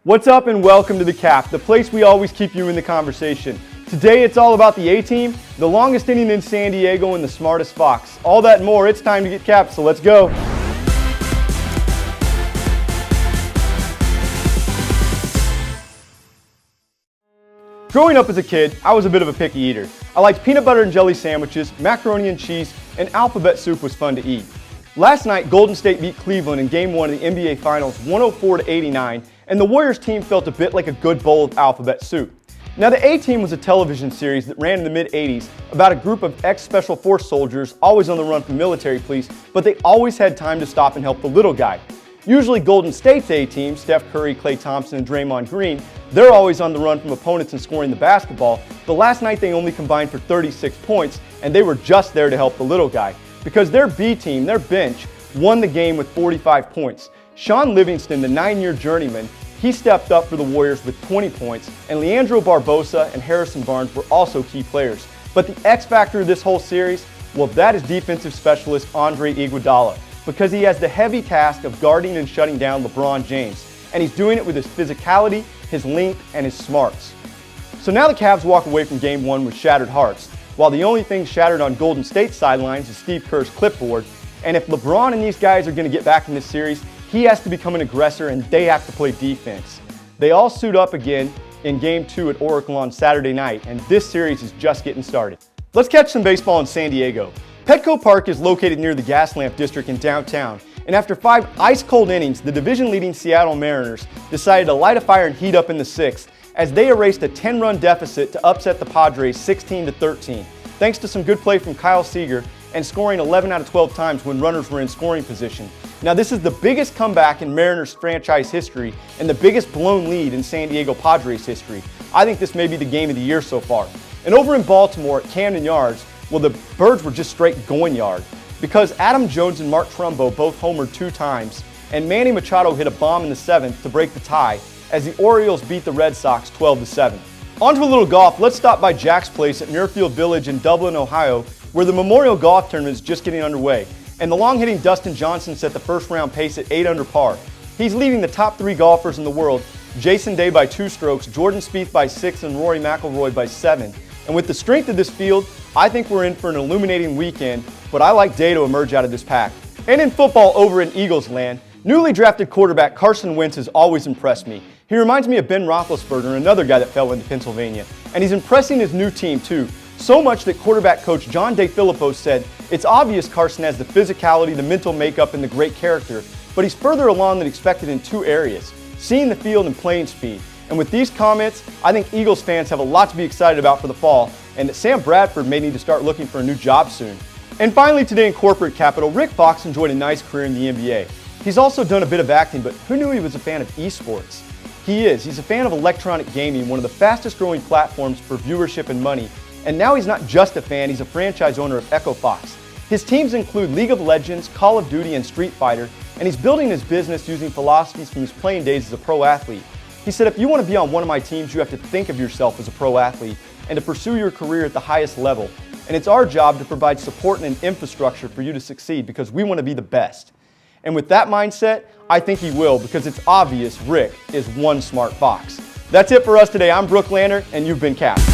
What's up and welcome to The Cap, the place we always keep you in the conversation. Today it's all about the A-Team, the longest inning in San Diego, and the smartest Fox. All that and more, it's time to get capped, so let's go. Growing up as a kid, I was a bit of a picky eater. I liked peanut butter and jelly sandwiches, macaroni and cheese, and alphabet soup was fun to eat. Last night, Golden State beat Cleveland in Game 1 of the NBA Finals 104-89, and the Warriors team felt a bit like a good bowl of alphabet soup. Now, the A-Team was a television series that ran in the mid-'80s about a group of ex-Special Force soldiers always on the run from military police, but they always had time to stop and help the little guy. Usually Golden State's A-Team, Steph Curry, Klay Thompson, and Draymond Green, they're always on the run from opponents and scoring the basketball, but last night they only combined for 36 points, and they were just there to help the little guy. Because their B-Team, their bench, won the game with 45 points. Sean Livingston, the 9-year journeyman, he stepped up for the Warriors with 20 points, and Leandro Barbosa and Harrison Barnes were also key players. But the X factor of this whole series, well, that is defensive specialist Andre Iguodala, because he has the heavy task of guarding and shutting down LeBron James, and he's doing it with his physicality, his length, and his smarts. So now the Cavs walk away from Game 1 with shattered hearts, while the only thing shattered on Golden State's sidelines is Steve Kerr's clipboard, and if LeBron and these guys are going to get back in this series, he has to become an aggressor and they have to play defense. They all suit up again in Game 2 at Oracle on Saturday night, and this series is just getting started. Let's catch some baseball in San Diego. Petco Park is located near the Gaslamp District in downtown, and after 5 ice-cold innings, the division-leading Seattle Mariners decided to light a fire and heat up in the 6th as they erased a 10-run deficit to upset the Padres 16-13, thanks to some good play from Kyle Seager and scoring 11 out of 12 times when runners were in scoring position. Now, this is the biggest comeback in Mariners franchise history and the biggest blown lead in San Diego Padres history. I think this may be the game of the year so far. And over in Baltimore at Camden Yards, well, the Birds were just straight going yard because Adam Jones and Mark Trumbo both homered 2 times, and Manny Machado hit a bomb in the 7th to break the tie as the Orioles beat the Red Sox 12-7. On to a little golf. Let's stop by Jack's Place at Muirfield Village in Dublin, Ohio, where the Memorial Golf Tournament is just getting underway, and the long-hitting Dustin Johnson set the first-round pace at 8 under par. He's leading the top 3 golfers in the world, Jason Day by 2 strokes, Jordan Spieth by 6, and Rory McIlroy by 7. And with the strength of this field, I think we're in for an illuminating weekend, but I like Day to emerge out of this pack. And in football over in Eagles land, newly drafted quarterback Carson Wentz has always impressed me. He reminds me of Ben Roethlisberger, another guy that fell into Pennsylvania. And he's impressing his new team too. So much that quarterback coach John DeFilippo said, it's obvious Carson has the physicality, the mental makeup, and the great character, but he's further along than expected in 2 areas, seeing the field and playing speed. And with these comments, I think Eagles fans have a lot to be excited about for the fall, and that Sam Bradford may need to start looking for a new job soon. And finally today in corporate capital, Rick Fox enjoyed a nice career in the NBA. He's also done a bit of acting, but who knew he was a fan of esports? He is. He's a fan of electronic gaming, one of the fastest growing platforms for viewership and money. And now he's not just a fan, he's a franchise owner of Echo Fox. His teams include League of Legends, Call of Duty, and Street Fighter, and he's building his business using philosophies from his playing days as a pro athlete. He said, if you want to be on one of my teams, you have to think of yourself as a pro athlete and to pursue your career at the highest level. And it's our job to provide support and an infrastructure for you to succeed because we want to be the best. And with that mindset, I think he will because it's obvious Rick is one smart fox. That's it for us today. I'm Brook Lander, and you've been capped.